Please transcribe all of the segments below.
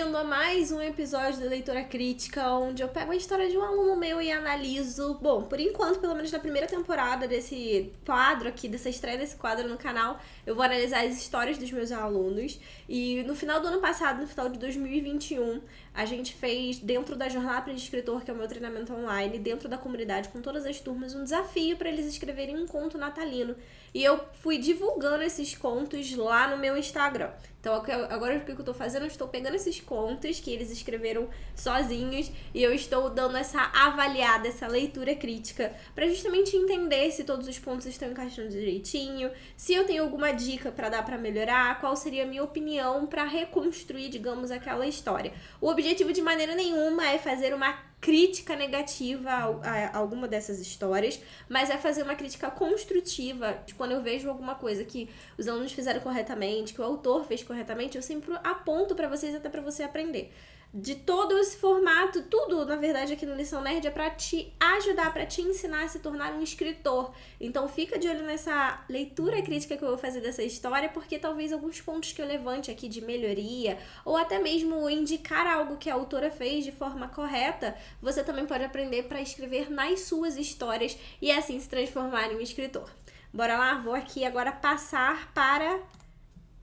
bem-vindo a mais um episódio da Leitura Crítica, onde eu pego a história de um aluno meu e analiso. Bom, por enquanto, pelo menos na primeira temporada desse quadro aqui, dessa estreia desse quadro no canal, eu vou analisar as histórias dos meus alunos. E no final do ano passado, no final de 2021, a gente fez, dentro da Jornada Aprendiz Escritor, que é o meu treinamento online, dentro da comunidade, com todas as turmas, um desafio para eles escreverem um conto natalino. E eu fui divulgando esses contos lá no meu Instagram. Então agora o que eu tô fazendo? Eu estou pegando esses contos que eles escreveram sozinhos e eu estou dando essa avaliada, essa leitura crítica, para justamente entender se todos os pontos estão encaixando direitinho, se eu tenho alguma dica para dar para melhorar, qual seria a minha opinião para reconstruir, digamos, aquela história. O objetivo de maneira nenhuma é fazer uma crítica negativa a alguma dessas histórias, mas é fazer uma crítica construtiva. Quando eu vejo alguma coisa que os alunos fizeram corretamente, que o autor fez corretamente, eu sempre aponto para vocês, até para você aprender. De todo esse formato, tudo, na verdade, aqui no Lição Nerd é pra te ajudar, pra te ensinar a se tornar um escritor. Então fica de olho nessa leitura crítica que eu vou fazer dessa história, porque talvez alguns pontos que eu levante aqui de melhoria, ou até mesmo indicar algo que a autora fez de forma correta, você também pode aprender para escrever nas suas histórias e assim se transformar em um escritor. Bora lá? Vou aqui agora passar para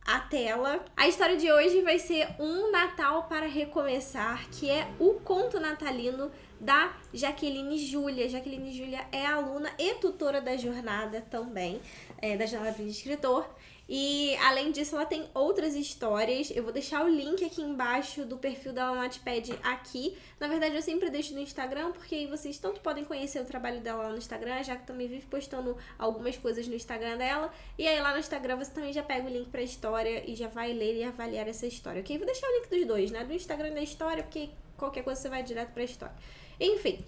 a tela. A história de hoje vai ser Um Natal para Recomeçar, que é o conto natalino da Jaqueline Júlia. Jaqueline Júlia é aluna e tutora da jornada também, da Jornada Aprendiz Escritor. E além disso, ela tem outras histórias. Eu vou deixar o link aqui embaixo do perfil dela no Wattpad aqui. Na verdade, eu sempre deixo no Instagram, porque aí vocês tanto podem conhecer o trabalho dela lá no Instagram, já que também vive postando algumas coisas no Instagram dela. E aí lá no Instagram você também já pega o link pra história e já vai ler e avaliar essa história, ok? Vou deixar o link dos dois, né? Do Instagram da história, porque qualquer coisa você vai direto pra história. Enfim,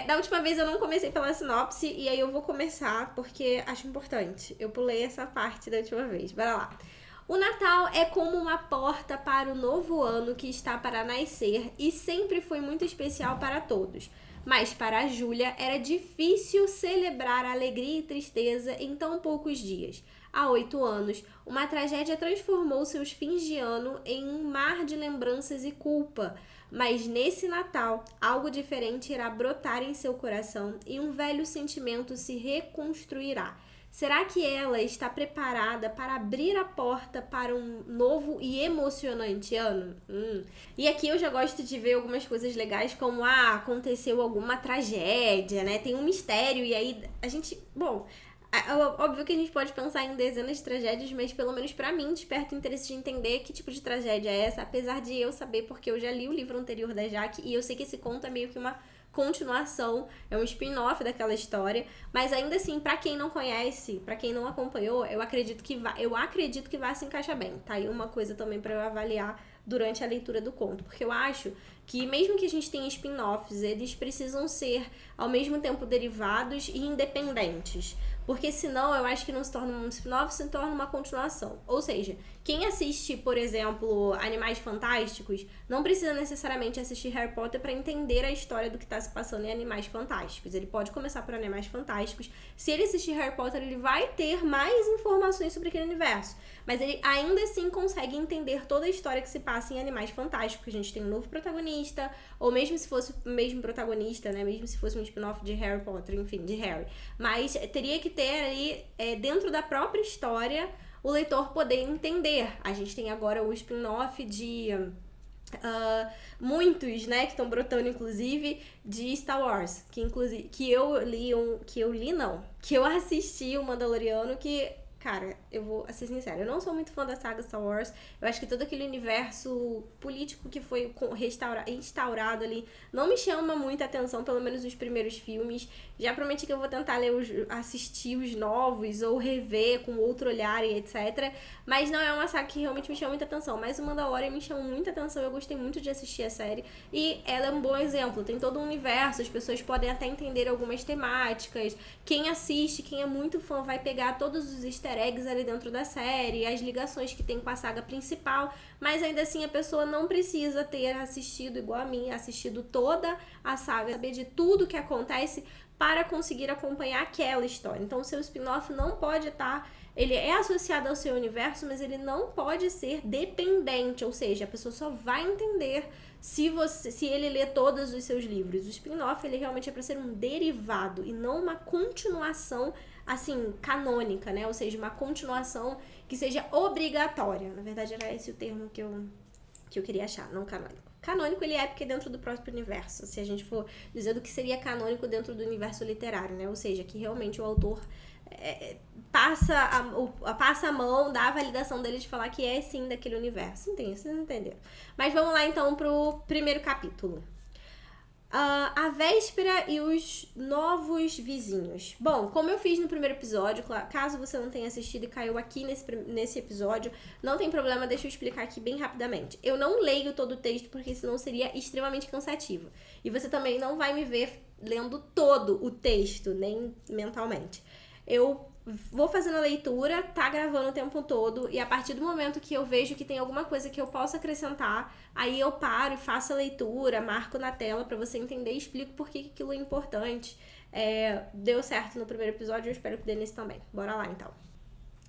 da última vez eu não comecei pela sinopse e aí eu vou começar porque acho importante. Eu pulei essa parte da última vez. Bora lá. O Natal é como uma porta para o novo ano que está para nascer e sempre foi muito especial para todos. Mas para a Júlia era difícil celebrar a alegria e tristeza em tão poucos dias. Há 8 anos, uma tragédia transformou seus fins de ano em um mar de lembranças e culpa. Mas nesse Natal, algo diferente irá brotar em seu coração e um velho sentimento se reconstruirá. Será que ela está preparada para abrir a porta para um novo e emocionante ano? E aqui eu já gosto de ver algumas coisas legais, como aconteceu alguma tragédia, né? Tem um mistério e aí a gente... Bom, óbvio que a gente pode pensar em dezenas de tragédias, mas pelo menos pra mim desperta o interesse de entender que tipo de tragédia é essa, apesar de eu saber, porque eu já li o livro anterior da Jaque e eu sei que esse conto é meio que uma continuação, é um spin-off daquela história, mas ainda assim, pra quem não conhece, pra quem não acompanhou, eu acredito que vai se encaixar bem. Tá aí uma coisa também pra eu avaliar durante a leitura do conto, porque eu acho que mesmo que a gente tenha spin-offs, eles precisam ser ao mesmo tempo derivados e independentes. Porque senão eu acho que não se torna um spin-off, se torna uma continuação. Ou seja, quem assiste, por exemplo, Animais Fantásticos, não precisa necessariamente assistir Harry Potter para entender a história do que está se passando em Animais Fantásticos. Ele pode começar por Animais Fantásticos. Se ele assistir Harry Potter, ele vai ter mais informações sobre aquele universo. Mas ele ainda assim consegue entender toda a história que se passa em Animais Fantásticos. A gente tem um novo protagonista, ou mesmo se fosse o mesmo protagonista, né? Mesmo se fosse um spin-off de Harry Potter, enfim, de Harry. Mas teria que ter ali, dentro da própria história, o leitor poder entender. A gente tem agora o spin-off de muitos, né, que estão brotando, inclusive, de Star Wars, que eu assisti o Mandaloriano, que, cara, eu vou ser sincera, eu não sou muito fã da saga Star Wars. Eu acho que todo aquele universo político que foi instaurado ali não me chama muita atenção, pelo menos os primeiros filmes. Já prometi que eu vou tentar assistir os novos ou rever com outro olhar e etc. Mas não é uma saga que realmente me chama muita atenção. Mas o Mandalorian me chama muita atenção, eu gostei muito de assistir a série. E ela é um bom exemplo, tem todo um universo, as pessoas podem até entender algumas temáticas. Quem assiste, quem é muito fã, vai pegar todos os easter eggs ali dentro da série, as ligações que tem com a saga principal. Mas ainda assim a pessoa não precisa ter assistido, igual a mim, assistido toda a saga, saber de tudo que acontece para conseguir acompanhar aquela história. Então, o seu spin-off não pode estar... Ele é associado ao seu universo, mas ele não pode ser dependente, ou seja, a pessoa só vai entender se ele lê todos os seus livros. O spin-off, ele realmente é para ser um derivado e não uma continuação, assim, canônica, né? Ou seja, uma continuação que seja obrigatória. Na verdade, era esse o termo que eu queria achar, não canônico. Canônico ele é porque é dentro do próprio universo, se a gente for dizer do que seria canônico dentro do universo literário, né? Ou seja, que realmente o autor passa a mão, dá a validação dele de falar que é sim daquele universo. Vocês entenderam? Mas vamos lá então pro primeiro capítulo. A véspera e os novos vizinhos. Bom, como eu fiz no primeiro episódio, caso você não tenha assistido e caiu aqui nesse episódio, não tem problema, deixa eu explicar aqui bem rapidamente. Eu não leio todo o texto porque senão seria extremamente cansativo. E você também não vai me ver lendo todo o texto, nem mentalmente. Eu vou fazendo a leitura, tá gravando o tempo todo, e a partir do momento que eu vejo que tem alguma coisa que eu possa acrescentar, aí eu paro e faço a leitura, marco na tela pra você entender e explico por que aquilo é importante. Deu certo no primeiro episódio, eu espero que dê nesse também. Bora lá, então.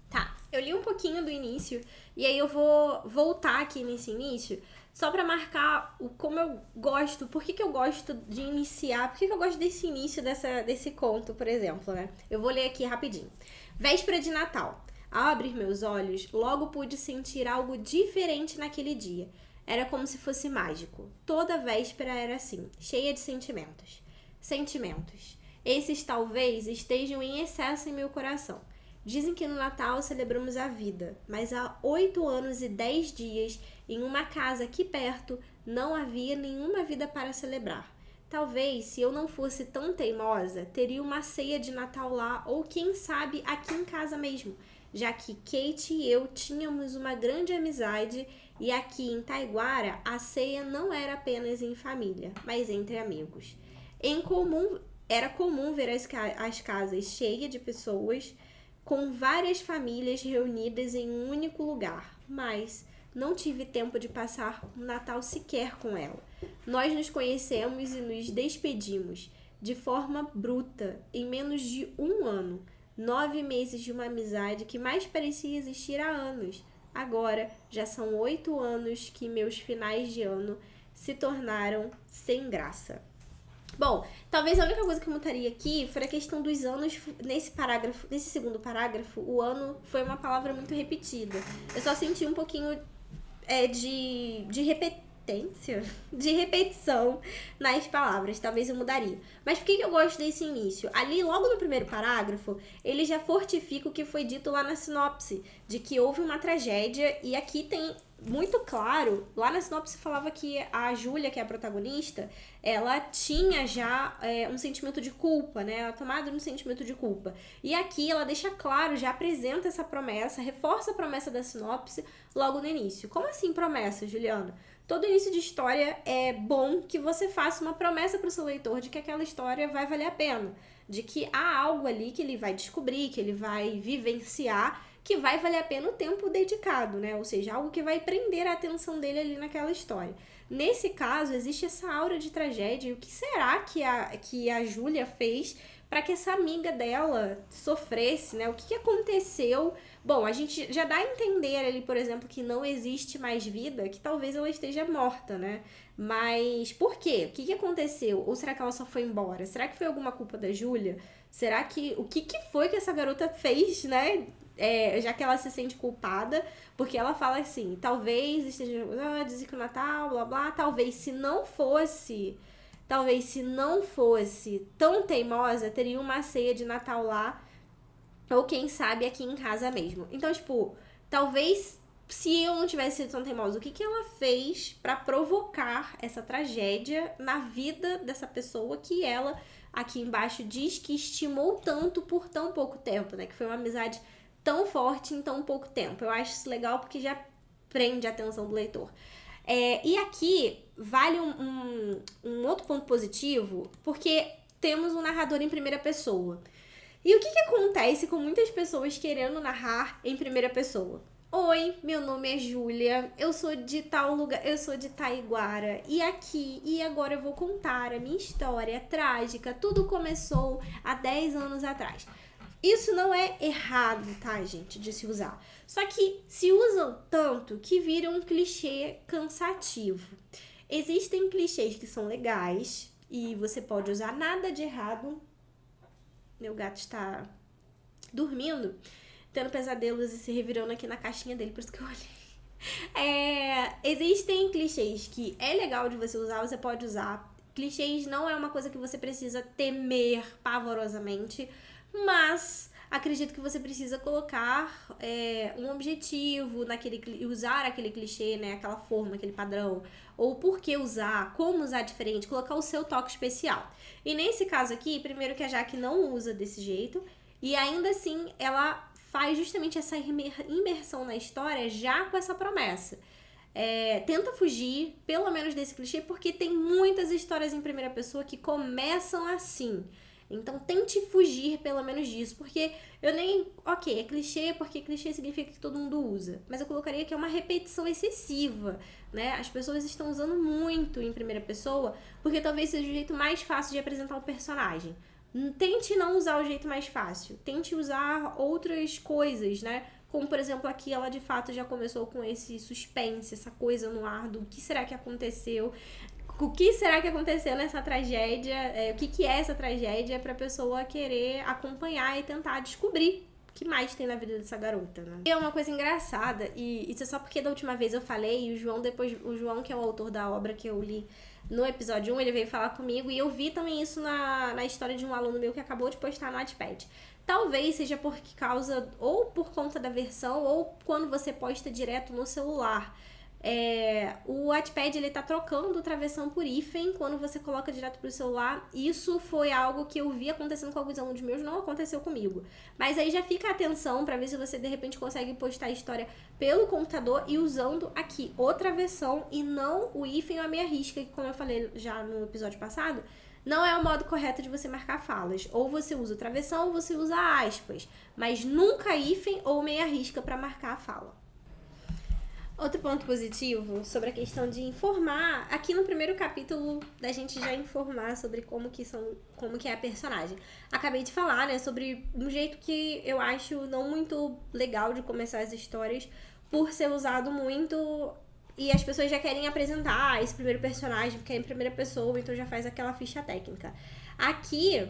Tá, eu li um pouquinho do início, e aí eu vou voltar aqui nesse início, só pra marcar como eu gosto, por que eu gosto de iniciar, por que eu gosto desse início desse conto, por exemplo, né? Eu vou ler aqui rapidinho. Véspera de Natal. Ao abrir meus olhos, logo pude sentir algo diferente naquele dia. Era como se fosse mágico. Toda véspera era assim, cheia de sentimentos. Sentimentos. Esses talvez estejam em excesso em meu coração. Dizem que no Natal celebramos a vida, mas há 8 anos e 10 dias, em uma casa aqui perto, não havia nenhuma vida para celebrar. Talvez, se eu não fosse tão teimosa, teria uma ceia de Natal lá, ou quem sabe aqui em casa mesmo, já que Kate e eu tínhamos uma grande amizade e aqui em Taiguara a ceia não era apenas em família, mas entre amigos. Era comum ver as casas cheias de pessoas, com várias famílias reunidas em um único lugar, mas não tive tempo de passar um Natal sequer com ela. Nós nos conhecemos e nos despedimos de forma bruta em menos de 1 ano. 9 meses de uma amizade que mais parecia existir há anos. Agora já são 8 anos que meus finais de ano se tornaram sem graça. Bom, talvez a única coisa que eu mudaria aqui foi a questão dos anos. Nesse segundo parágrafo, o ano foi uma palavra muito repetida. Eu só senti um pouquinho de repetição nas palavras. Talvez eu mudaria. Mas por que eu gosto desse início? Ali, logo no primeiro parágrafo, ele já fortifica o que foi dito lá na sinopse, de que houve uma tragédia, e aqui tem muito claro, lá na sinopse falava que a Júlia, que é a protagonista, ela tinha já um sentimento de culpa, né? Ela tomada um sentimento de culpa. E aqui ela deixa claro, já apresenta essa promessa, reforça a promessa da sinopse logo no início. Como assim promessa, Juliana? Todo início de história é bom que você faça uma promessa para o seu leitor de que aquela história vai valer a pena, de que há algo ali que ele vai descobrir, que ele vai vivenciar, que vai valer a pena o tempo dedicado, né? Ou seja, algo que vai prender a atenção dele ali naquela história. Nesse caso, existe essa aura de tragédia. E o que será que a Júlia fez para que essa amiga dela sofresse, né? O que aconteceu? Bom, a gente já dá a entender ali, por exemplo, que não existe mais vida, que talvez ela esteja morta, né? Mas por quê? O que aconteceu? Ou será que ela só foi embora? Será que foi alguma culpa da Júlia? Será que... O que foi que essa garota fez, né? Já que ela se sente culpada, porque ela fala assim, talvez esteja... dizem que o Natal, blá, blá, talvez se não fosse tão teimosa, teria uma ceia de Natal lá, ou quem sabe aqui em casa mesmo. Então, tipo, talvez se eu não tivesse sido tão teimosa, o que ela fez pra provocar essa tragédia na vida dessa pessoa que ela, aqui embaixo, diz que estimou tanto por tão pouco tempo, né? Que foi uma amizade tão forte em tão pouco tempo. Eu acho isso legal porque já prende a atenção do leitor. E aqui vale um outro ponto positivo, porque temos um narrador em primeira pessoa. E o que acontece com muitas pessoas querendo narrar em primeira pessoa? Oi, meu nome é Júlia, eu sou de tal lugar, eu sou de Taiguara e aqui e agora eu vou contar a minha história trágica. Tudo começou há 10 anos atrás. Isso não é errado, tá, gente, de se usar. Só que se usam tanto que vira um clichê cansativo. Existem clichês que são legais e você pode usar, nada de errado. Meu gato está dormindo, tendo pesadelos e se revirando aqui na caixinha dele, por isso que eu olhei. Existem clichês que é legal de você usar, você pode usar. Clichês não é uma coisa que você precisa temer pavorosamente, mas acredito que você precisa colocar um objetivo naquele, usar aquele clichê, né, aquela forma, aquele padrão, ou por que usar, como usar diferente, colocar o seu toque especial. E nesse caso aqui, primeiro que a Jaque não usa desse jeito, e ainda assim ela faz justamente essa imersão na história já com essa promessa. Tenta fugir, pelo menos, desse clichê, porque tem muitas histórias em primeira pessoa que começam assim. Então tente fugir pelo menos disso, porque eu nem... Ok, é clichê porque clichê significa que todo mundo usa, mas eu colocaria que é uma repetição excessiva, né? As pessoas estão usando muito em primeira pessoa, porque talvez seja o jeito mais fácil de apresentar um personagem. Tente não usar o jeito mais fácil, tente usar outras coisas, né? Como, por exemplo, aqui ela de fato já começou com esse suspense, essa coisa no ar do que será que aconteceu. O que será que aconteceu nessa tragédia? O que é essa tragédia pra pessoa querer acompanhar e tentar descobrir o que mais tem na vida dessa garota, né? E é uma coisa engraçada, e isso é só porque da última vez eu falei, e o João, que é o autor da obra que eu li no episódio 1, ele veio falar comigo, e eu vi também isso na história de um aluno meu que acabou de postar no Wattpad. Talvez seja por causa, ou por conta da versão, ou quando você posta direto no celular. O Wattpad, ele tá trocando travessão por hífen quando você coloca direto pro celular. Isso foi algo que eu vi acontecendo com alguns alunos meus, não aconteceu comigo. Mas aí já fica a atenção pra ver se você de repente consegue postar a história pelo computador e usando aqui o travessão e não o hífen ou a meia risca, que como eu falei já no episódio passado, não é o modo correto de você marcar falas. Ou você usa o travessão ou você usa aspas, mas nunca hífen ou meia risca pra marcar a fala. Outro ponto positivo sobre a questão de informar, aqui no primeiro capítulo da gente já informar sobre como que é a personagem. Acabei de falar, né, sobre um jeito que eu acho não muito legal de começar as histórias, por ser usado muito e as pessoas já querem apresentar esse primeiro personagem, porque é em primeira pessoa, então já faz aquela ficha técnica. Aqui,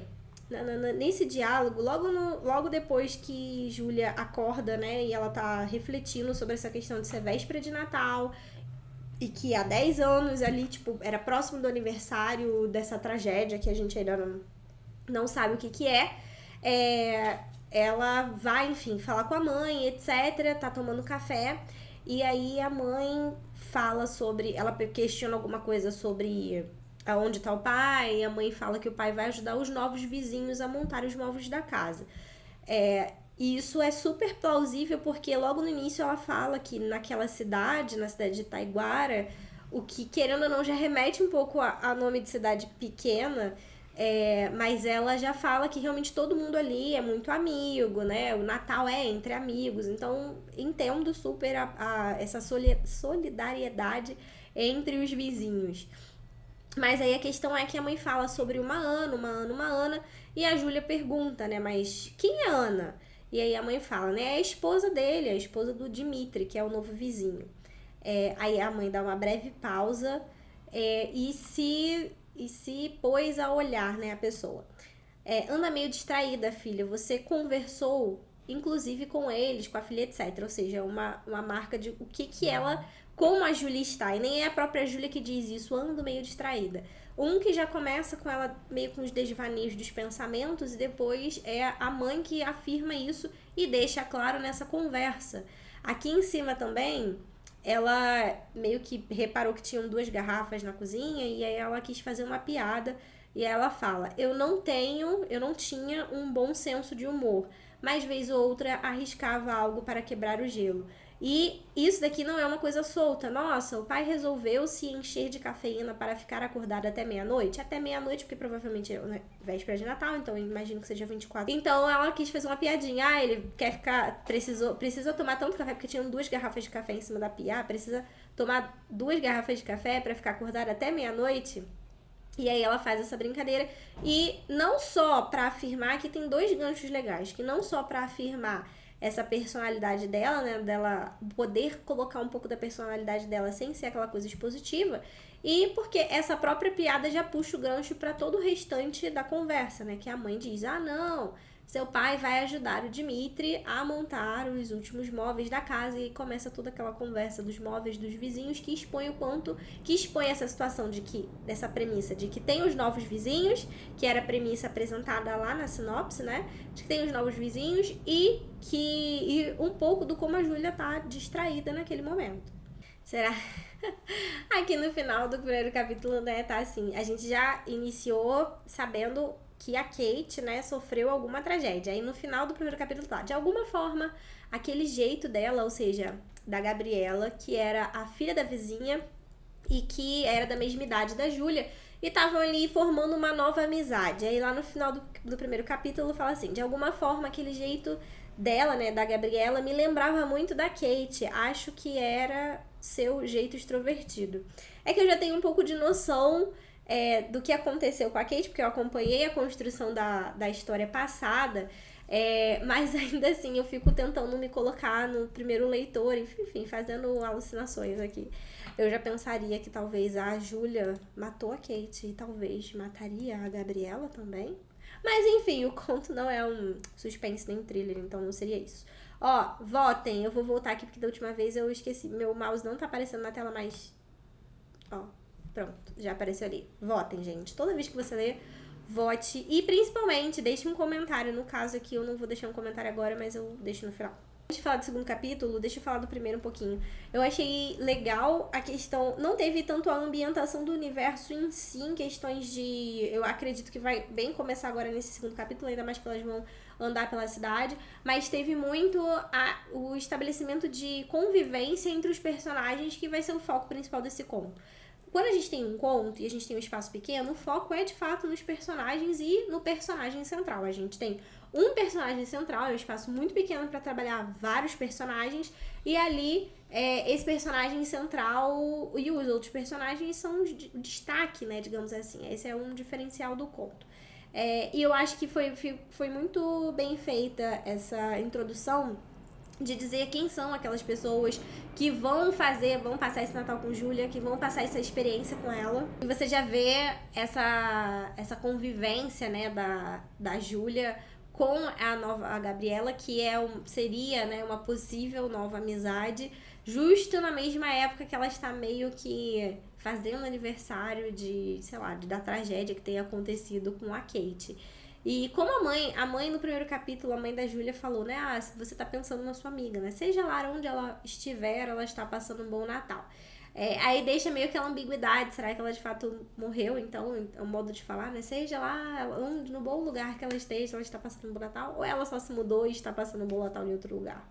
nesse diálogo, logo depois que Júlia acorda, né, e ela tá refletindo sobre essa questão de ser véspera de Natal e que há 10 anos ali, tipo, era próximo do aniversário dessa tragédia que a gente ainda não sabe o que ela vai, enfim, falar com a mãe, etc, tá tomando café, e aí a mãe fala sobre, ela questiona alguma coisa sobre aonde tá o pai, e a mãe fala que o pai vai ajudar os novos vizinhos a montar os móveis da casa. E isso é super plausível porque logo no início ela fala que naquela cidade, na cidade de Taiguara, o que querendo ou não já remete um pouco a nome de cidade pequena, mas ela já fala que realmente todo mundo ali é muito amigo, né? O Natal é entre amigos, então entendo super essa solidariedade entre os vizinhos. Mas aí a questão é que a mãe fala sobre uma Ana, e a Júlia pergunta, né, mas quem é Ana? E aí a mãe fala, né, é a esposa dele, a esposa do Dimitri, que é o novo vizinho. Aí a mãe dá uma breve pausa e se pôs a olhar, né, a pessoa. Anda meio distraída, filha, você conversou, inclusive com eles, com a filha, etc. Ou seja, uma marca de o que ela... Como a Júlia está, e nem é a própria Júlia que diz isso, ando meio distraída. Um que já começa com ela meio com os desvaneios dos pensamentos, e depois é a mãe que afirma isso e deixa claro nessa conversa. Aqui em cima também, ela meio que reparou que tinham 2 garrafas na cozinha, e aí ela quis fazer uma piada, e ela fala, eu não tinha um bom senso de humor, mas vez ou outra arriscava algo para quebrar o gelo. E isso daqui não é uma coisa solta. Nossa, o pai resolveu se encher de cafeína para ficar acordado até meia-noite. Até meia-noite, porque provavelmente é, né, véspera de Natal, então eu imagino que seja 24. Então ela quis fazer uma piadinha. Ah, ele quer ficar... Precisa tomar tanto café, porque tinham 2 garrafas de café em cima da pia. Precisa tomar 2 garrafas de café para ficar acordado até meia-noite. E aí ela faz essa brincadeira. E não só para afirmar que tem 2 ganchos legais. Que não só para afirmar essa personalidade dela, né, dela poder colocar um pouco da personalidade dela sem ser aquela coisa expositiva, e porque essa própria piada já puxa o gancho para todo o restante da conversa, né, que a mãe diz, ah, não, seu pai vai ajudar o Dimitri a montar os últimos móveis da casa, e começa toda aquela conversa dos móveis dos vizinhos que expõe essa situação de que, dessa premissa de que tem os novos vizinhos, que era a premissa apresentada lá na sinopse, né, de que tem os novos vizinhos e um pouco do como a Júlia tá distraída naquele momento. Será? Aqui no final do primeiro capítulo, né, tá assim, a gente já iniciou sabendo que a Kate, né, sofreu alguma tragédia. Aí no final do primeiro capítulo tá, de alguma forma, aquele jeito dela, ou seja, da Gabriela, que era a filha da vizinha e que era da mesma idade da Júlia, e estavam ali formando uma nova amizade. Aí lá no final do primeiro capítulo fala assim, de alguma forma aquele jeito dela, né, da Gabriela, me lembrava muito da Kate. Acho que era seu jeito extrovertido. É que eu já tenho um pouco de noção do que aconteceu com a Kate, porque eu acompanhei a construção da história passada, mas ainda assim eu fico tentando me colocar no primeiro leitor, enfim, fazendo alucinações aqui. Eu já pensaria que talvez a Júlia matou a Kate e talvez mataria a Gabriela também. Mas enfim, o conto não é um suspense nem um thriller, então não seria isso. Ó, votem, eu vou voltar aqui porque da última vez eu esqueci, meu mouse não tá aparecendo na tela mais. Ó, pronto, já apareceu ali. Votem, gente. Toda vez que você ler, vote. E principalmente, deixe um comentário. No caso aqui, eu não vou deixar um comentário agora, mas eu deixo no final. Antes de falar do segundo capítulo, deixa eu falar do primeiro um pouquinho. Eu achei legal a questão... Não teve tanto a ambientação do universo em si, em questões de... Eu acredito que vai bem começar agora nesse segundo capítulo, ainda mais que elas vão andar pela cidade. Mas teve muito o estabelecimento de convivência entre os personagens, que vai ser o foco principal desse conto. Quando a gente tem um conto e a gente tem um espaço pequeno, o foco é de fato nos personagens e no personagem central. A gente tem um personagem central, é um espaço muito pequeno para trabalhar vários personagens, e ali esse personagem central e os outros personagens são o destaque, né, digamos assim. Esse é um diferencial do conto. E eu acho que foi muito bem feita essa introdução de dizer quem são aquelas pessoas que vão passar esse Natal com Júlia, que vão passar essa experiência com ela. E você já vê essa convivência, né, da Júlia com a Gabriela, que seria, né, uma possível nova amizade, justo na mesma época que ela está meio que fazendo aniversário da tragédia que tem acontecido com a Kate. E como a mãe no primeiro capítulo, a mãe da Júlia falou, né, se você tá pensando na sua amiga, né, seja lá onde ela estiver, ela está passando um bom Natal. Aí deixa meio aquela ambiguidade, será que ela de fato morreu? Então, é um modo de falar, né, seja lá no bom lugar que ela esteja, ela está passando um bom Natal, ou ela só se mudou e está passando um bom Natal em outro lugar?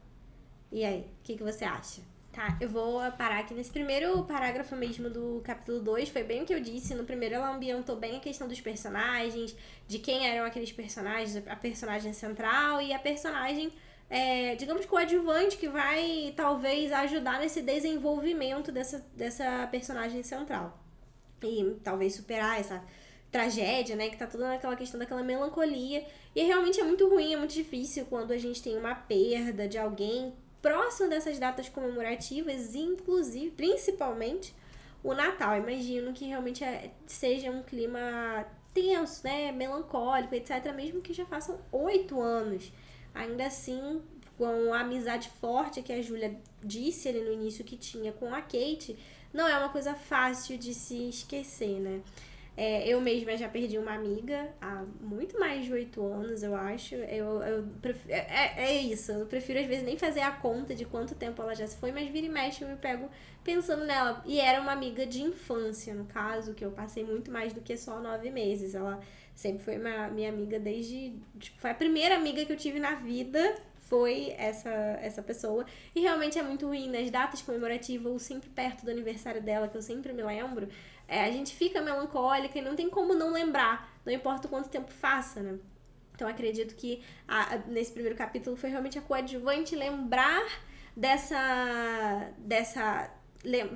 E aí, o que você acha? Tá, eu vou parar aqui nesse primeiro parágrafo mesmo do capítulo 2, foi bem o que eu disse. No primeiro ela ambientou bem a questão dos personagens, de quem eram aqueles personagens, a personagem central e a personagem, digamos, coadjuvante, que vai talvez ajudar nesse desenvolvimento dessa personagem central. E talvez superar essa tragédia, né, que tá toda naquela questão daquela melancolia. E realmente é muito ruim, é muito difícil quando a gente tem uma perda de alguém próximo dessas datas comemorativas, inclusive, principalmente, o Natal. Imagino que realmente seja um clima tenso, né, melancólico, etc., mesmo que já façam 8 anos. Ainda assim, com a amizade forte que a Júlia disse ali no início que tinha com a Kate, não é uma coisa fácil de se esquecer, né? Eu mesma já perdi uma amiga há muito mais de 8 anos, eu acho. Isso, eu prefiro às vezes nem fazer a conta de quanto tempo ela já se foi, mas vira e mexe eu me pego pensando nela. E era uma amiga de infância, no caso, que eu passei muito mais do que só 9 meses. Ela sempre foi minha amiga desde... Foi a primeira amiga que eu tive na vida, foi essa pessoa. E realmente é muito ruim, nas datas comemorativas, ou sempre perto do aniversário dela, que eu sempre me lembro, a gente fica melancólica e não tem como não lembrar, não importa o quanto tempo faça, né? Então acredito que nesse primeiro capítulo foi realmente a coadjuvante lembrar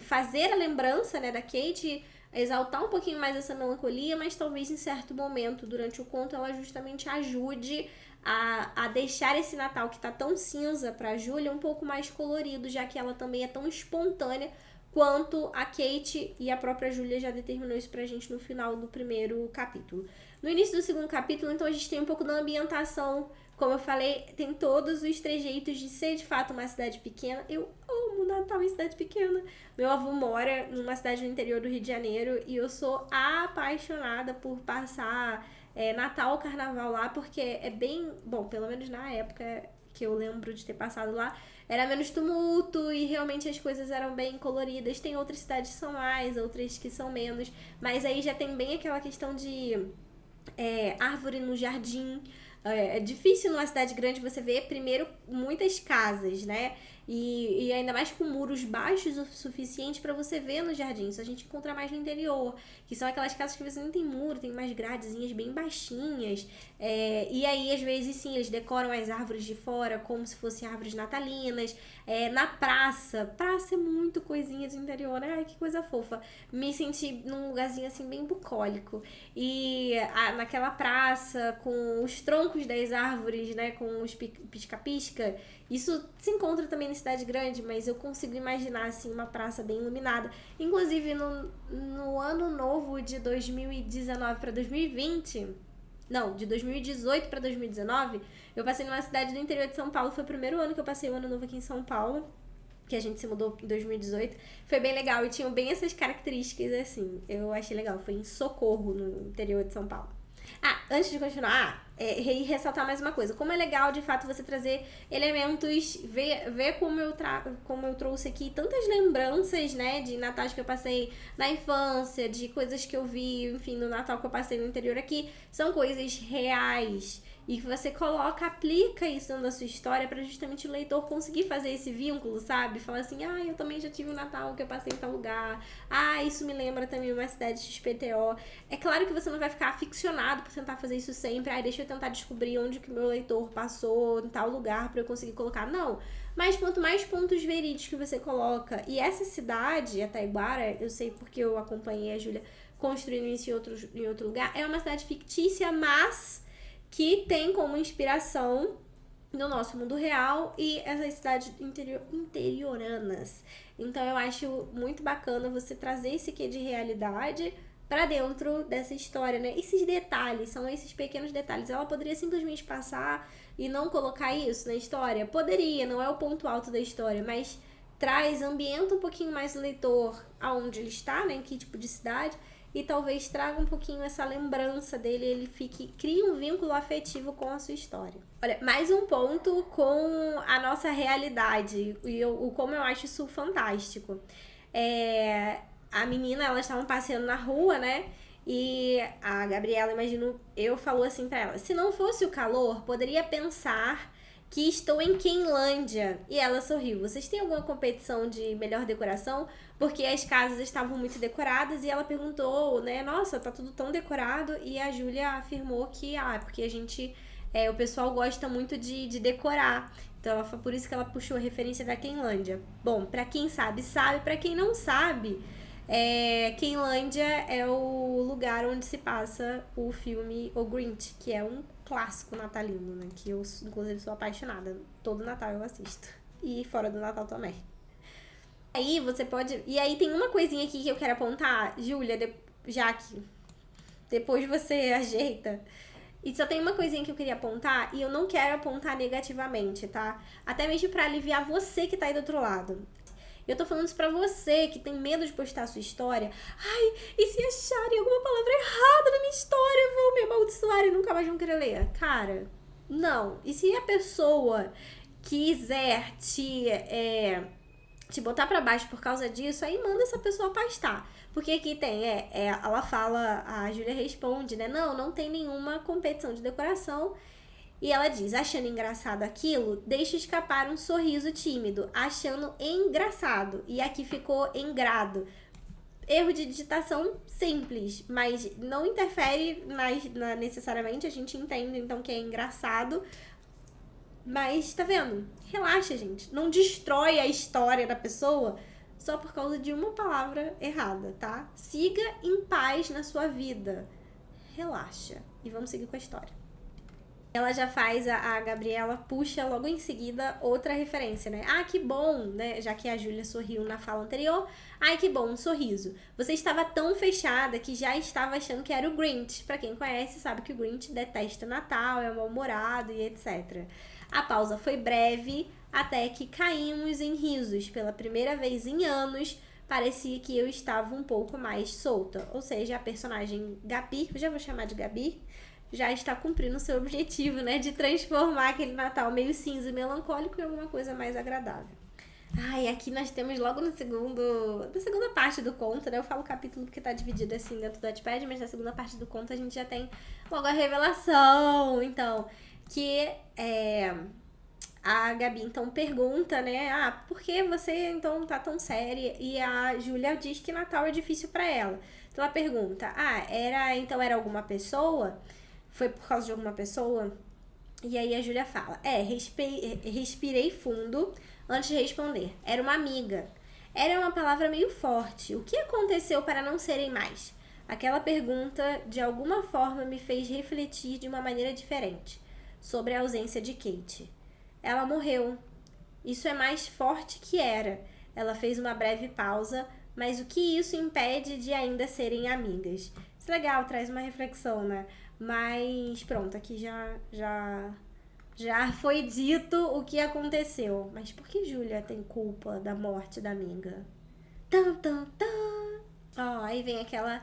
fazer a lembrança, né, da Kate, exaltar um pouquinho mais essa melancolia, mas talvez em certo momento durante o conto ela justamente ajude a deixar esse Natal que tá tão cinza pra Júlia um pouco mais colorido, já que ela também é tão espontânea quanto a Kate, e a própria Júlia já determinou isso pra gente no final do primeiro capítulo. No início do segundo capítulo, então, a gente tem um pouco da ambientação. Como eu falei, tem todos os trejeitos de ser de fato uma cidade pequena. Eu amo Natal em cidade pequena. Meu avô mora numa cidade no interior do Rio de Janeiro e eu sou apaixonada por passar Natal, Carnaval lá, porque é bem... Bom, pelo menos na época que eu lembro de ter passado lá, era menos tumulto e realmente as coisas eram bem coloridas. Tem outras cidades que são mais, outras que são menos, mas aí já tem bem aquela questão de árvore no jardim. É difícil numa cidade grande você ver, primeiro, muitas casas, né? E ainda mais com muros baixos o suficiente para você ver no jardim. Isso a gente encontra mais no interior, que são aquelas casas que você não tem muro, tem mais gradezinhas bem baixinhas. E aí, às vezes, sim, eles decoram as árvores de fora como se fossem árvores natalinas. Na praça é muito coisinha de interior, né? Ai, que coisa fofa. Me senti num lugarzinho assim bem bucólico. E naquela praça, com os troncos das árvores, né? Com os pisca-pisca. Isso se encontra também na cidade grande, mas eu consigo imaginar, assim, uma praça bem iluminada. Inclusive, no ano novo de 2019 para 2020... Não, de 2018 para 2019, eu passei numa cidade do interior de São Paulo. Foi o primeiro ano que eu passei o ano novo aqui em São Paulo, que a gente se mudou em 2018. Foi bem legal e tinha bem essas características, assim. Eu achei legal. Foi em Socorro, no interior de São Paulo. Antes de continuar, ressaltar mais uma coisa. Como é legal, de fato, você trazer elementos, ver como eu trouxe aqui tantas lembranças, né, de natais que eu passei na infância, de coisas que eu vi, enfim, no Natal que eu passei no interior aqui. São coisas reais. E que você aplica isso dentro da sua história pra justamente o leitor conseguir fazer esse vínculo, sabe? Falar assim, eu também já tive um Natal que eu passei em tal lugar. Isso me lembra também uma cidade XPTO. É claro que você não vai ficar aficionado por tentar fazer isso sempre. Deixa eu tentar descobrir onde que o meu leitor passou, em tal lugar, pra eu conseguir colocar. Não. Mas quanto mais pontos verídicos que você coloca... E essa cidade, a Taiguara, eu sei porque eu acompanhei a Júlia construindo isso em outro lugar, é uma cidade fictícia, mas... que tem como inspiração no nosso mundo real e essas cidades interioranas. Então eu acho muito bacana você trazer esse quê de realidade pra dentro dessa história, né? Esses detalhes, são esses pequenos detalhes. Ela poderia simplesmente passar e não colocar isso na história? Poderia, não é o ponto alto da história, mas ambienta um pouquinho mais o leitor aonde ele está, né? Em que tipo de cidade... E talvez traga um pouquinho essa lembrança dele, cria um vínculo afetivo com a sua história. Olha, mais um ponto com a nossa realidade, e como eu acho isso fantástico. A menina, elas estavam passeando na rua, né? E a Gabriela, falou assim pra ela, se não fosse o calor, poderia pensar que estou em Quenlândia. E ela sorriu. Vocês têm alguma competição de melhor decoração? Porque as casas estavam muito decoradas e ela perguntou, né? Nossa, tá tudo tão decorado. E a Júlia afirmou que, porque a gente... o pessoal gosta muito de decorar. Então, foi por isso que ela puxou a referência da Quenlândia. Bom, pra quem sabe, sabe. Pra quem não sabe, Quenlândia é o lugar onde se passa o filme O Grinch, que é um clássico natalino, né? Que eu, inclusive, sou apaixonada. Todo Natal eu assisto. E fora do Natal também. Aí você pode... E aí tem uma coisinha aqui que eu quero apontar, Júlia, já que depois você ajeita. E só tem uma coisinha que eu queria apontar, e eu não quero apontar negativamente, tá? Até mesmo pra aliviar você que tá aí do outro lado. Eu tô falando isso pra você que tem medo de postar a sua história. E se acharem alguma palavra errada na minha história, vão me amaldiçoar e nunca mais vão querer ler? Cara, não. E se a pessoa quiser te botar pra baixo por causa disso, aí manda essa pessoa pastar. Porque aqui tem, ela fala, a Júlia responde, né? Não tem nenhuma competição de decoração. E ela diz, achando engraçado aquilo, deixa escapar um sorriso tímido, achando engraçado. E aqui ficou engrado. Erro de digitação simples, mas não interfere necessariamente, a gente entende então que é engraçado. Mas tá vendo? Relaxa, gente. Não destrói a história da pessoa só por causa de uma palavra errada, tá? Siga em paz na sua vida. Relaxa. E vamos seguir com a história. Ela já faz, a Gabriela puxa logo em seguida outra referência, né? Ah, que bom, né? Já que a Júlia sorriu na fala anterior. Ai, que bom, um sorriso. Você estava tão fechada que já estava achando que era o Grinch. Pra quem conhece, sabe que o Grinch detesta Natal, é mal-humorado e etc. A pausa foi breve, até que caímos em risos. Pela primeira vez em anos, parecia que eu estava um pouco mais solta. Ou seja, a personagem Gabi, eu já vou chamar de Gabi, já está cumprindo o seu objetivo, né? De transformar aquele Natal meio cinza e melancólico em alguma coisa mais agradável. Ah, e aqui nós temos logo na segunda parte do conto, né? Eu falo capítulo porque tá dividido assim dentro do Wattpad, mas na segunda parte do conto a gente já tem logo a revelação. Então, que a Gabi então pergunta, né? Ah, por que você então tá tão séria? E a Júlia diz que Natal é difícil pra ela. Então ela pergunta, era alguma pessoa? Foi por causa de alguma pessoa? E aí a Júlia fala, respirei fundo antes de responder. Era uma amiga. Era uma palavra meio forte. O que aconteceu para não serem mais? Aquela pergunta, de alguma forma, me fez refletir de uma maneira diferente sobre a ausência de Kate. Ela morreu. Isso é mais forte que era. Ela fez uma breve pausa, mas o que isso impede de ainda serem amigas? Isso é legal, traz uma reflexão, né? Mas pronto, aqui já foi dito o que aconteceu. Mas por que Júlia tem culpa da morte da amiga? Tan, tan, tan. Ó, aí vem aquela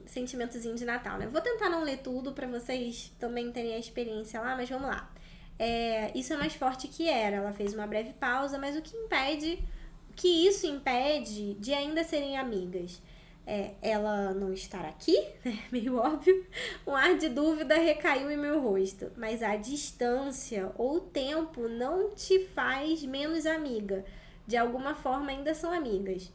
sentimentozinho de Natal, né? Vou tentar não ler tudo pra vocês também terem a experiência lá, mas vamos lá. Isso é mais forte que era. Ela fez uma breve pausa, mas o que isso impede de ainda serem amigas? Ela não estar aqui, né? Meio óbvio. Um ar de dúvida recaiu em meu rosto. Mas a distância ou o tempo não te faz menos amiga. De alguma forma ainda são amigas.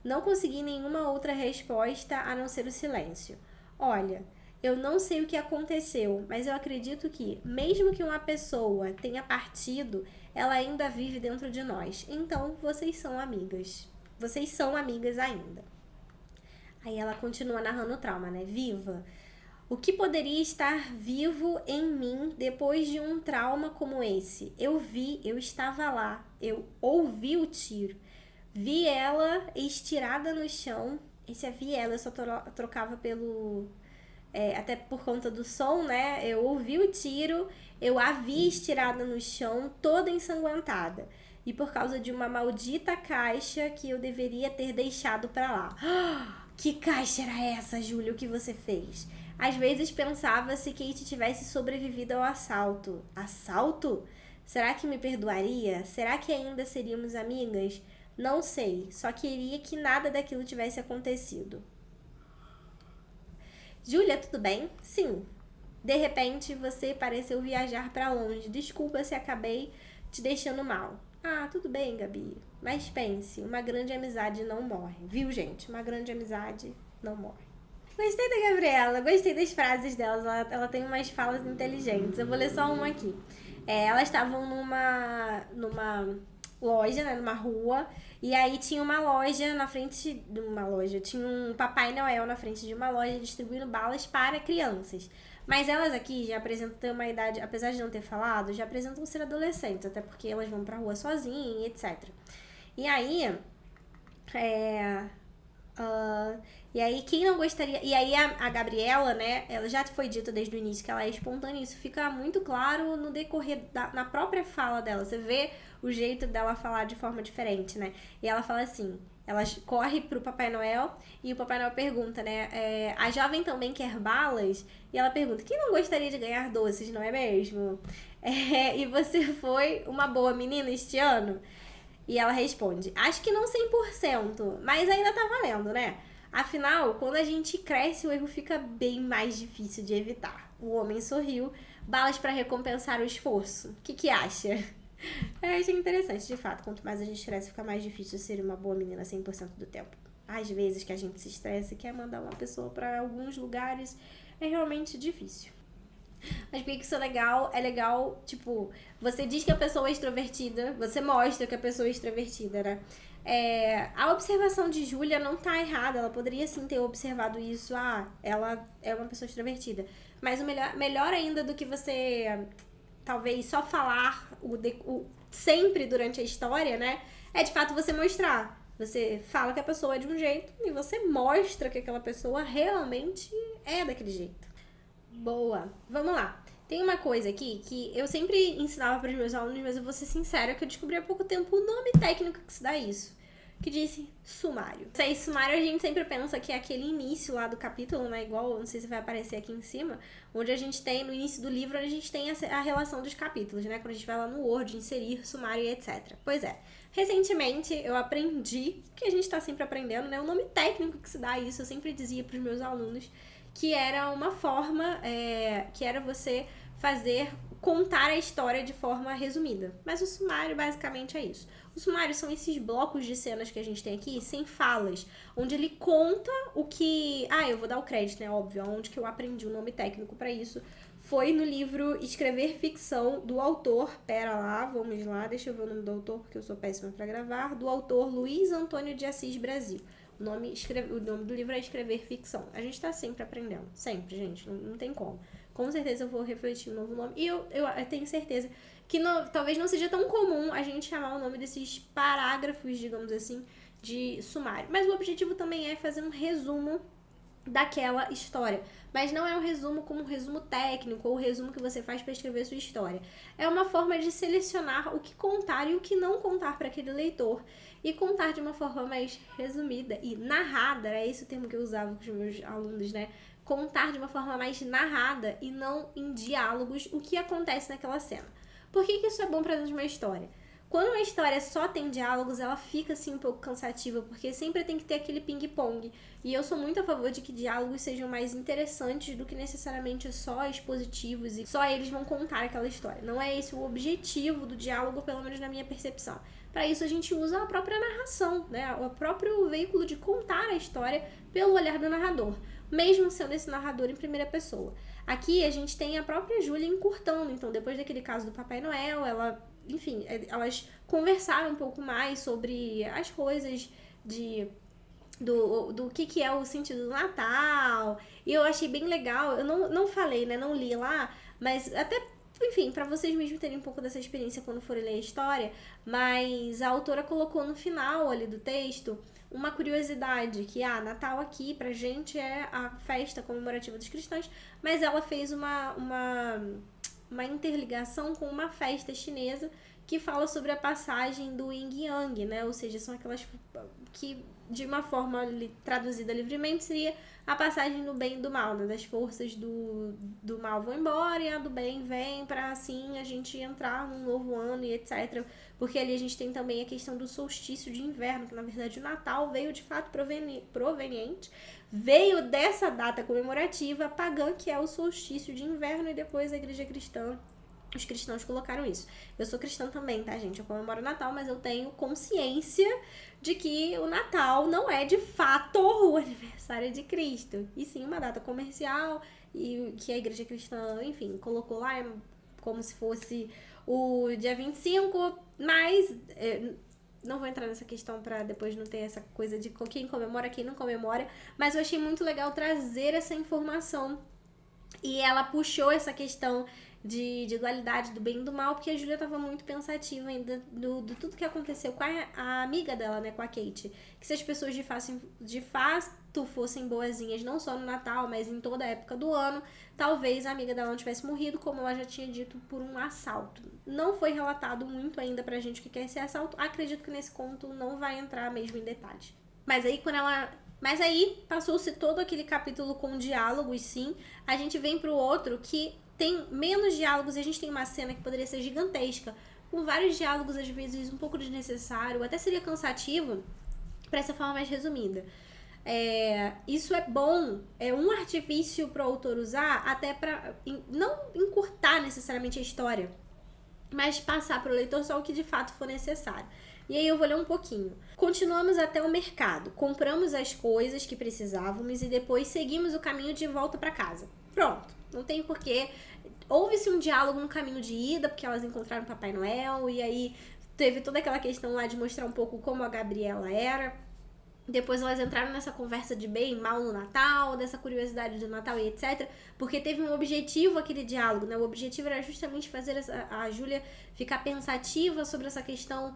Não consegui nenhuma outra resposta a não ser o silêncio. Olha, eu não sei o que aconteceu, mas eu acredito que, mesmo que uma pessoa tenha partido, ela ainda vive dentro de nós. Então, vocês são amigas. Vocês são amigas ainda. Aí ela continua narrando o trauma, né? Viva! O que poderia estar vivo em mim depois de um trauma como esse? Eu estava lá, eu ouvi o tiro. Vi ela estirada no chão. Esse vi ela, eu só trocava pelo... até por conta do som, né? Eu ouvi o tiro, eu a vi estirada no chão, toda ensanguentada. E por causa de uma maldita caixa que eu deveria ter deixado pra lá. Que caixa era essa, Júlia? O que você fez? Às vezes pensava se Kate tivesse sobrevivido ao assalto. Assalto? Será que me perdoaria? Será que ainda seríamos amigas? Não sei, só queria que nada daquilo tivesse acontecido. Júlia, tudo bem? Sim. De repente, você pareceu viajar pra longe. Desculpa se acabei te deixando mal. Ah, tudo bem, Gabi. Mas pense, uma grande amizade não morre. Viu, gente? Uma grande amizade não morre. Gostei da Gabriela, gostei das frases dela. Ela tem umas falas inteligentes. Eu vou ler só uma aqui. Elas estavam numa loja, né, numa rua, e aí tinha uma loja na frente de uma loja, tinha um Papai Noel na frente de uma loja distribuindo balas para crianças. Mas elas aqui já apresentam ter uma idade, apesar de não ter falado, já apresentam ser adolescentes, até porque elas vão pra rua sozinhas e etc. E aí, e aí quem não gostaria... E aí a Gabriela, né, ela já foi dito desde o início que ela é espontânea, isso fica muito claro no decorrer na própria fala dela. Você vê o jeito dela falar de forma diferente, né? E ela fala assim... Ela corre pro Papai Noel e o Papai Noel pergunta, né? A jovem também quer balas? E ela pergunta, quem não gostaria de ganhar doces, não é mesmo? E você foi uma boa menina este ano? E ela responde, acho que não 100%, mas ainda tá valendo, né? Afinal, quando a gente cresce, o erro fica bem mais difícil de evitar. O homem sorriu, balas pra recompensar o esforço. O que acha? Eu achei interessante, de fato. Quanto mais a gente cresce, fica mais difícil ser uma boa menina 100% do tempo. Às vezes que a gente se estressa e quer mandar uma pessoa pra alguns lugares, é realmente difícil. Mas por que isso é legal? É legal, tipo, você diz que a pessoa é extrovertida, você mostra que a pessoa é extrovertida, né? A observação de Júlia não tá errada, ela poderia sim ter observado isso, ela é uma pessoa extrovertida. Mas o melhor ainda do que você, talvez, só falar sempre durante a história, né? É de fato você mostrar. Você fala que a pessoa é de um jeito e você mostra que aquela pessoa realmente é daquele jeito. Boa. Vamos lá. Tem uma coisa aqui que eu sempre ensinava para os meus alunos, mas eu vou ser sincera que eu descobri há pouco tempo o nome técnico que se dá isso. Que disse sumário. Sumário a gente sempre pensa que é aquele início lá do capítulo, né? Igual, não sei se vai aparecer aqui em cima, onde a gente tem, no início do livro, onde a gente tem a relação dos capítulos, né? Quando a gente vai lá no Word, inserir, sumário e etc. Pois é. Recentemente eu aprendi, que a gente tá sempre aprendendo, né? O nome técnico que se dá isso, eu sempre dizia pros meus alunos, que era uma forma, que era você contar a história de forma resumida. Mas o sumário basicamente é isso. O sumário são esses blocos de cenas que a gente tem aqui, sem falas, onde ele conta o que... eu vou dar o crédito, né? Óbvio, onde que eu aprendi o nome técnico para isso. Foi no livro Escrever Ficção, do autor... Pera lá, vamos lá, deixa eu ver o nome do autor, porque eu sou péssima para gravar. Do autor Luiz Antônio de Assis Brasil. O nome do livro é Escrever Ficção. A gente tá sempre aprendendo. Sempre, gente. Não tem como. Com certeza eu vou refletir um novo nome. E eu tenho certeza que talvez não seja tão comum a gente chamar o nome desses parágrafos, digamos assim, de sumário. Mas o objetivo também é fazer um resumo daquela história. Mas não é um resumo como um resumo técnico ou o resumo que você faz para escrever sua história. É uma forma de selecionar o que contar e o que não contar para aquele leitor e contar de uma forma mais resumida e narrada, é esse o termo que eu usava com os meus alunos, né? Contar de uma forma mais narrada e não em diálogos o que acontece naquela cena. Por que isso é bom para dentro de uma história? Quando uma história só tem diálogos, ela fica assim um pouco cansativa, porque sempre tem que ter aquele ping-pong. E eu sou muito a favor de que diálogos sejam mais interessantes do que necessariamente só expositivos e só eles vão contar aquela história. Não é esse o objetivo do diálogo, pelo menos na minha percepção. Para isso a gente usa a própria narração, né? O próprio veículo de contar a história pelo olhar do narrador, mesmo sendo esse narrador em primeira pessoa. Aqui a gente tem a própria Júlia encurtando, então depois daquele caso do Papai Noel, elas conversaram um pouco mais sobre as coisas do que é o sentido do Natal, e eu achei bem legal. Eu não falei, né, não li lá, mas até, enfim, pra vocês mesmos terem um pouco dessa experiência quando forem ler a história, mas a autora colocou no final ali do texto uma curiosidade, que Natal aqui pra gente é a festa comemorativa dos cristãos, mas ela fez uma interligação com uma festa chinesa que fala sobre a passagem do Yin Yang, né? Ou seja, são aquelas que, de uma forma traduzida livremente, seria a passagem do bem e do mal, né? Das forças do mal vão embora e a do bem vem para assim a gente entrar num novo ano e etc. Porque ali a gente tem também a questão do solstício de inverno, que na verdade o Natal veio de fato veio dessa data comemorativa pagã, que é o solstício de inverno, e depois a igreja cristã, os cristãos colocaram isso. Eu sou cristã também, tá, gente? Eu comemoro o Natal, mas eu tenho consciência de que o Natal não é de fato o aniversário de Cristo, e sim uma data comercial, e que a igreja cristã, enfim, colocou lá como se fosse o dia 25, mas não vou entrar nessa questão pra depois não ter essa coisa de quem comemora, quem não comemora, mas eu achei muito legal trazer essa informação. E ela puxou essa questão de dualidade do bem e do mal, porque a Júlia estava muito pensativa ainda do tudo que aconteceu com a amiga dela, né, com a Kate. Que se as pessoas de fato fossem boazinhas, não só no Natal, mas em toda a época do ano, talvez a amiga dela não tivesse morrido, como ela já tinha dito, por um assalto. Não foi relatado muito ainda pra gente o que é esse assalto. Acredito que nesse conto não vai entrar mesmo em detalhes. Mas aí passou-se todo aquele capítulo com diálogos, sim. A gente vem pro outro que tem menos diálogos e a gente tem uma cena que poderia ser gigantesca, com vários diálogos, às vezes um pouco desnecessário, até seria cansativo, para essa forma mais resumida. Isso é bom, é um artifício para o autor usar até para não encurtar necessariamente a história, mas passar para o leitor só o que de fato for necessário. E aí eu vou ler um pouquinho. Continuamos até o mercado, compramos as coisas que precisávamos e depois seguimos o caminho de volta para casa. Pronto, não tem porquê. Houve-se um diálogo no caminho de ida, porque elas encontraram Papai Noel, e aí teve toda aquela questão lá de mostrar um pouco como a Gabriela era. Depois elas entraram nessa conversa de bem e mal no Natal, dessa curiosidade do Natal e etc. Porque teve um objetivo aquele diálogo, né? O objetivo era justamente fazer a Júlia ficar pensativa sobre essa questão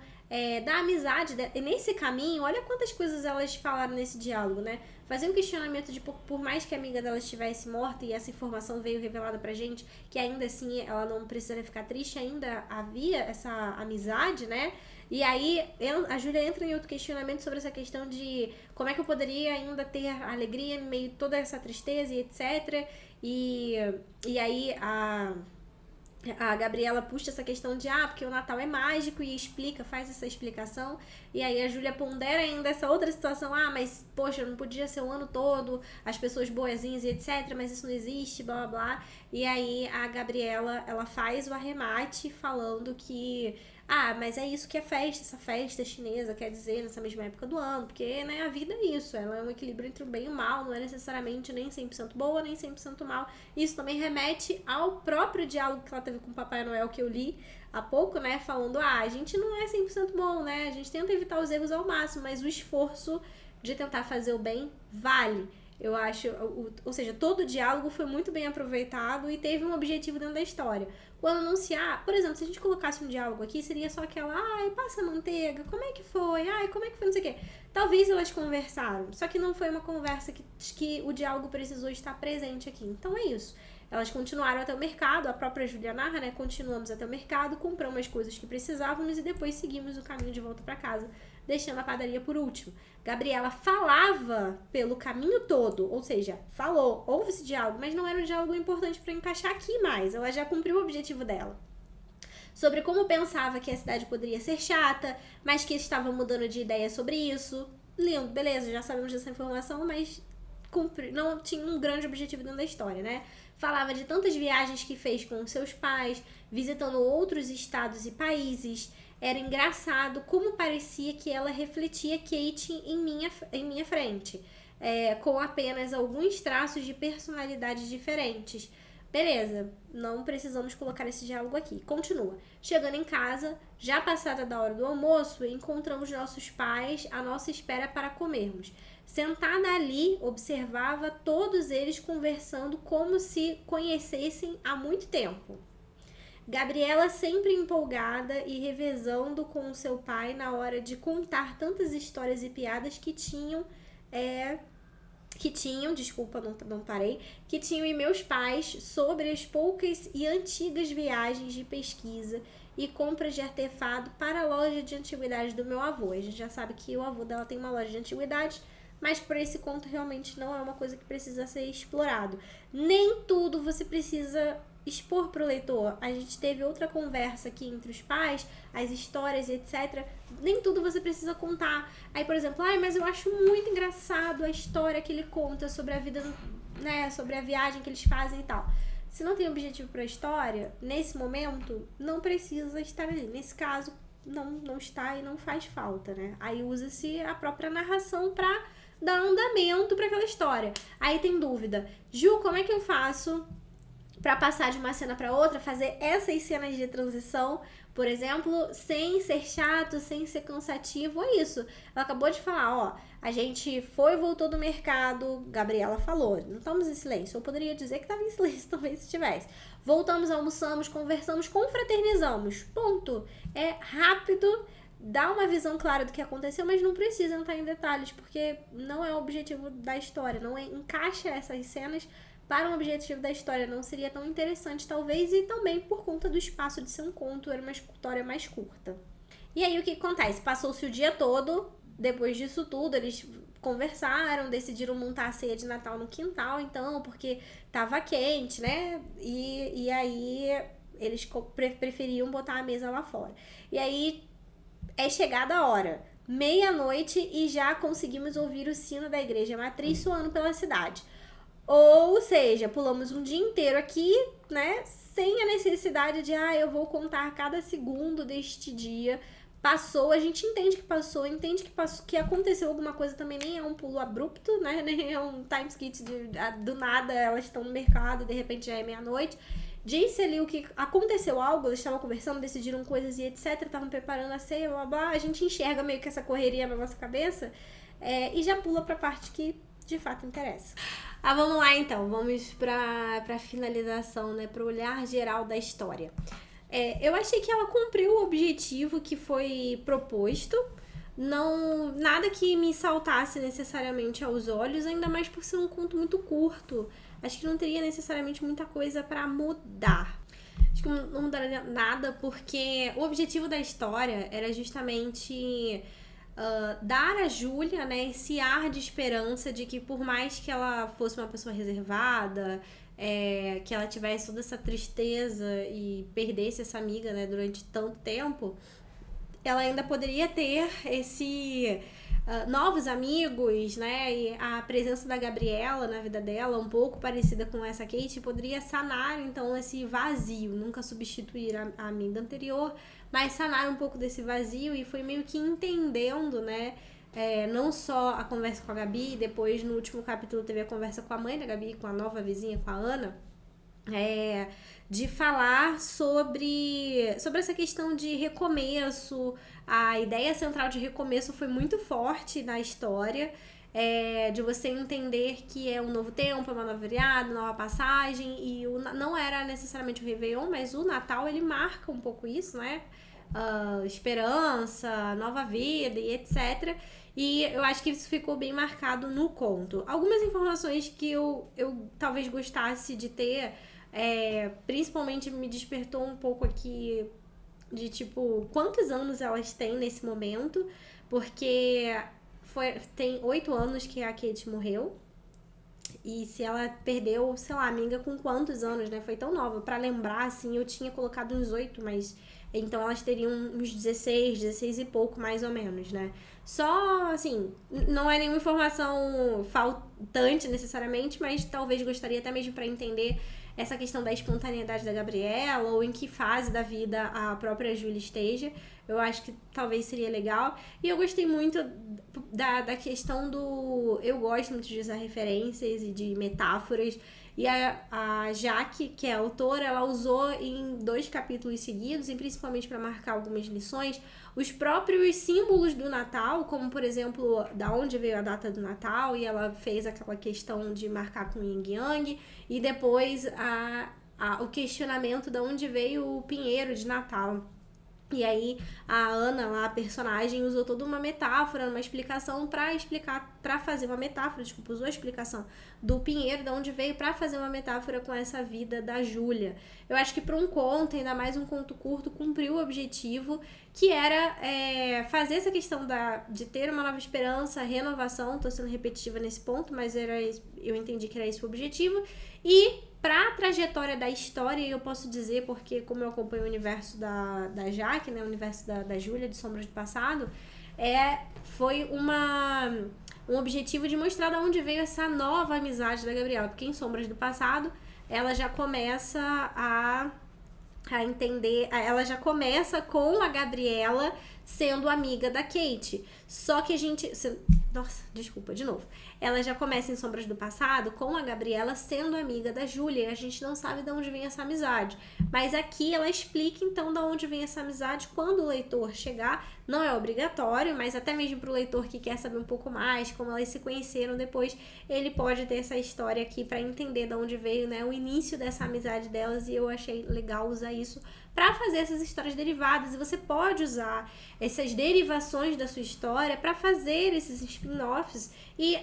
da amizade. E nesse caminho, olha quantas coisas elas falaram nesse diálogo, né? Fazer um questionamento de por mais que a amiga dela estivesse morta e essa informação veio revelada pra gente, que ainda assim ela não precisaria ficar triste, ainda havia essa amizade, né? E aí a Júlia entra em outro questionamento sobre essa questão de como é que eu poderia ainda ter alegria em meio a toda essa tristeza e etc. E aí a Gabriela puxa essa questão de porque o Natal é mágico e faz essa explicação. E aí a Júlia pondera ainda essa outra situação, mas poxa, não podia ser o ano todo, as pessoas boazinhas e etc, mas isso não existe, blá blá blá. E aí a Gabriela, ela faz o arremate falando que mas é isso que é festa, essa festa chinesa quer dizer nessa mesma época do ano, porque, né, a vida é isso, ela é um equilíbrio entre o bem e o mal, não é necessariamente nem 100% boa, nem 100% mal. Isso também remete ao próprio diálogo que ela teve com o Papai Noel, que eu li há pouco, né, falando, a gente não é 100% bom, né, a gente tenta evitar os erros ao máximo, mas o esforço de tentar fazer o bem vale. Eu acho, ou seja, todo o diálogo foi muito bem aproveitado e teve um objetivo dentro da história. Quando anunciar, por exemplo, se a gente colocasse um diálogo aqui, seria só aquela, passa a manteiga, como é que foi? Como é que foi, não sei o quê. Talvez elas conversaram, só que não foi uma conversa que o diálogo precisou estar presente aqui. Então é isso. Elas continuaram até o mercado, a própria Júlia narra, né? Continuamos até o mercado, compramos as coisas que precisávamos e depois seguimos o caminho de volta para casa, deixando a padaria por último. Gabriela falava pelo caminho todo, ou seja, houve esse diálogo, mas não era um diálogo importante para encaixar aqui mais. Ela já cumpriu o objetivo dela. Sobre como pensava que a cidade poderia ser chata, mas que estava mudando de ideia sobre isso. Lindo, beleza, já sabemos dessa informação, mas não tinha um grande objetivo dentro da história, né? Falava de tantas viagens que fez com seus pais, visitando outros estados e países. Era engraçado como parecia que ela refletia Kate em minha frente, com apenas alguns traços de personalidades diferentes. Beleza, não precisamos colocar esse diálogo aqui. Continua. Chegando em casa, já passada da hora do almoço, encontramos nossos pais à nossa espera para comermos. Sentada ali, observava todos eles conversando como se conhecessem há muito tempo. Gabriela sempre empolgada e revezando com seu pai na hora de contar tantas histórias e piadas que tinham e meus pais sobre as poucas e antigas viagens de pesquisa e compras de artefato para a loja de antiguidades do meu avô. A gente já sabe que o avô dela tem uma loja de antiguidades, mas por esse conto realmente não é uma coisa que precisa ser explorado. Nem tudo você precisa expor para o leitor. A gente teve outra conversa aqui entre os pais, as histórias, etc. Nem tudo você precisa contar. Aí, por exemplo, mas eu acho muito engraçado a história que ele conta sobre a vida, né, sobre a viagem que eles fazem e tal. Se não tem objetivo para a história, nesse momento, não precisa estar ali. Nesse caso, não está e não faz falta, né? Aí usa-se a própria narração para dar andamento para aquela história. Aí tem dúvida. Ju, como é que eu faço para passar de uma cena para outra, fazer essas cenas de transição, por exemplo, sem ser chato, sem ser cansativo? É isso. Ela acabou de falar, a gente foi e voltou do mercado, Gabriela falou, não estamos em silêncio. Eu poderia dizer que estava em silêncio, talvez se estivesse. Voltamos, almoçamos, conversamos, confraternizamos. Ponto. É rápido, dá uma visão clara do que aconteceu, mas não precisa entrar em detalhes, porque não é o objetivo da história, não encaixa essas cenas para um objetivo da história, não seria tão interessante talvez, e também por conta do espaço de ser um conto, era uma história mais curta. E aí o que acontece? Passou-se o dia todo, depois disso tudo, eles conversaram, decidiram montar a ceia de Natal no quintal, então, porque tava quente, né? E aí eles preferiam botar a mesa lá fora. E aí é chegada a hora. meia-noite e já conseguimos ouvir o sino da igreja matriz soando pela cidade. Ou seja, pulamos um dia inteiro aqui, né, sem a necessidade de, eu vou contar cada segundo deste dia. Passou, a gente entende que passou, que aconteceu alguma coisa também, nem é um pulo abrupto, né, nem é um time skip do nada, elas estão no mercado e de repente já é meia-noite. Disse ali o que aconteceu algo, eles estavam conversando, decidiram coisas e etc, estavam preparando a ceia, blá blá, a gente enxerga meio que essa correria na nossa cabeça e já pula pra parte que de fato interessa. Vamos lá então, vamos pra finalização, né, pro olhar geral da história. Eu achei que ela cumpriu o objetivo que foi proposto, não nada que me saltasse necessariamente aos olhos, ainda mais por ser um conto muito curto. Acho que não teria necessariamente muita coisa pra mudar. Acho que não mudaria nada, porque o objetivo da história era justamente dar a Júlia, né, esse ar de esperança de que por mais que ela fosse uma pessoa reservada, que ela tivesse toda essa tristeza e perdesse essa amiga, né, durante tanto tempo, ela ainda poderia ter esse novos amigos, né, e a presença da Gabriela na vida dela, um pouco parecida com essa Kate, poderia sanar então esse vazio, nunca substituir a amiga anterior, mas sanar um pouco desse vazio, e foi meio que entendendo, né, não só a conversa com a Gabi, depois no último capítulo teve a conversa com a mãe da Gabi, com a nova vizinha, com a Ana, de falar sobre essa questão de recomeço. A ideia central de recomeço foi muito forte na história, de você entender que é um novo tempo, é uma nova virada, nova passagem, e não era necessariamente o Réveillon, mas o Natal ele marca um pouco isso, né? Esperança, nova vida e etc. E eu acho que isso ficou bem marcado no conto. Algumas informações que eu talvez gostasse de ter, principalmente me despertou um pouco aqui de tipo, quantos anos elas têm nesse momento, porque tem 8 anos que a Kate morreu. E se ela perdeu, sei lá, amiga com quantos anos, né? Foi tão nova. Pra lembrar, assim, eu tinha colocado uns 8, mas então elas teriam uns 16 e pouco, mais ou menos, né? Só, assim, não é nenhuma informação faltante necessariamente, mas talvez gostaria até mesmo pra entender essa questão da espontaneidade da Gabriela, ou em que fase da vida a própria Júlia esteja. Eu acho que talvez seria legal. E eu gostei muito da questão do... Eu gosto muito de usar referências e de metáforas. E a Jaque, que é a autora, ela usou em 2 capítulos seguidos, e principalmente para marcar algumas lições, os próprios símbolos do Natal, como, por exemplo, da onde veio a data do Natal, e ela fez aquela questão de marcar com Yin Yang, e depois o questionamento de onde veio o pinheiro de Natal. E aí a Ana, lá, a personagem, usou toda uma metáfora, uma explicação pra fazer uma metáfora, usou a explicação do pinheiro, de onde veio, pra fazer uma metáfora com essa vida da Júlia. Eu acho que para um conto, ainda mais um conto curto, cumpriu o objetivo, que era fazer essa questão de ter uma nova esperança, renovação. Tô sendo repetitiva nesse ponto, mas eu entendi que era esse o objetivo. E pra trajetória da história, eu posso dizer, porque como eu acompanho o universo da Jaque, né, o universo da Júlia, de Sombras do Passado, foi um objetivo de mostrar de onde veio essa nova amizade da Gabriela, porque em Sombras do Passado, ela já começa a entender, ela já começa com a Gabriela sendo amiga da Kate, só que nossa, desculpa, de novo. Ela já começa em Sombras do Passado com a Gabriela sendo amiga da Júlia, e a gente não sabe de onde vem essa amizade. Mas aqui ela explica então de onde vem essa amizade quando o leitor chegar. Não é obrigatório, mas até mesmo para o leitor que quer saber um pouco mais, como elas se conheceram depois, ele pode ter essa história aqui para entender de onde veio, né, o início dessa amizade delas, e eu achei legal usar isso para fazer essas histórias derivadas. E você pode usar essas derivações da sua história para fazer esses spin-offs e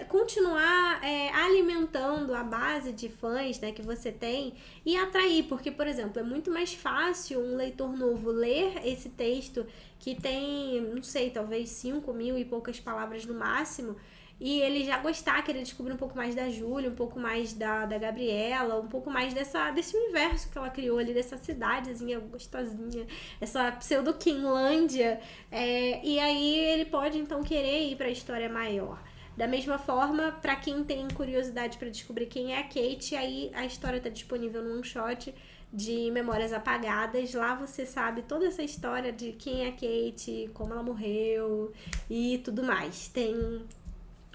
continuar alimentando a base de fãs, né, que você tem, e atrair, porque, por exemplo, é muito mais fácil um leitor novo ler esse texto que tem, não sei, talvez 5.000 e poucas palavras no máximo, e ele já gostar, querer descobrir um pouco mais da Júlia, um pouco mais da Gabriela, um pouco mais desse universo que ela criou ali, dessa cidadezinha gostosinha, essa pseudo-Quinlândia. E aí ele pode então querer ir pra história maior. Da mesma forma, pra quem tem curiosidade pra descobrir quem é a Kate, aí a história tá disponível no one-shot de Memórias Apagadas. Lá você sabe toda essa história de quem é a Kate, como ela morreu e tudo mais. Tem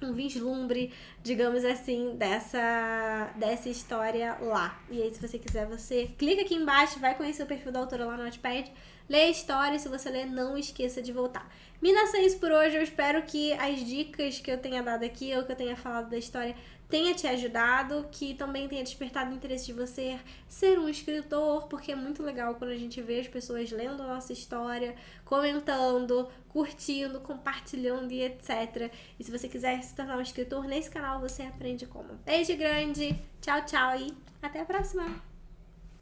um vislumbre, digamos assim, dessa história lá. E aí, se você quiser, você clica aqui embaixo, vai conhecer o perfil da autora lá no Wattpad, lê a história, e se você ler, não esqueça de voltar. Minas, é isso por hoje. Eu espero que as dicas que eu tenha dado aqui, ou que eu tenha falado da história, tenha te ajudado, que também tenha despertado o interesse de você ser um escritor, porque é muito legal quando a gente vê as pessoas lendo a nossa história, comentando, curtindo, compartilhando e etc. E se você quiser se tornar um escritor, nesse canal você aprende como. Beijo grande, tchau, tchau e até a próxima!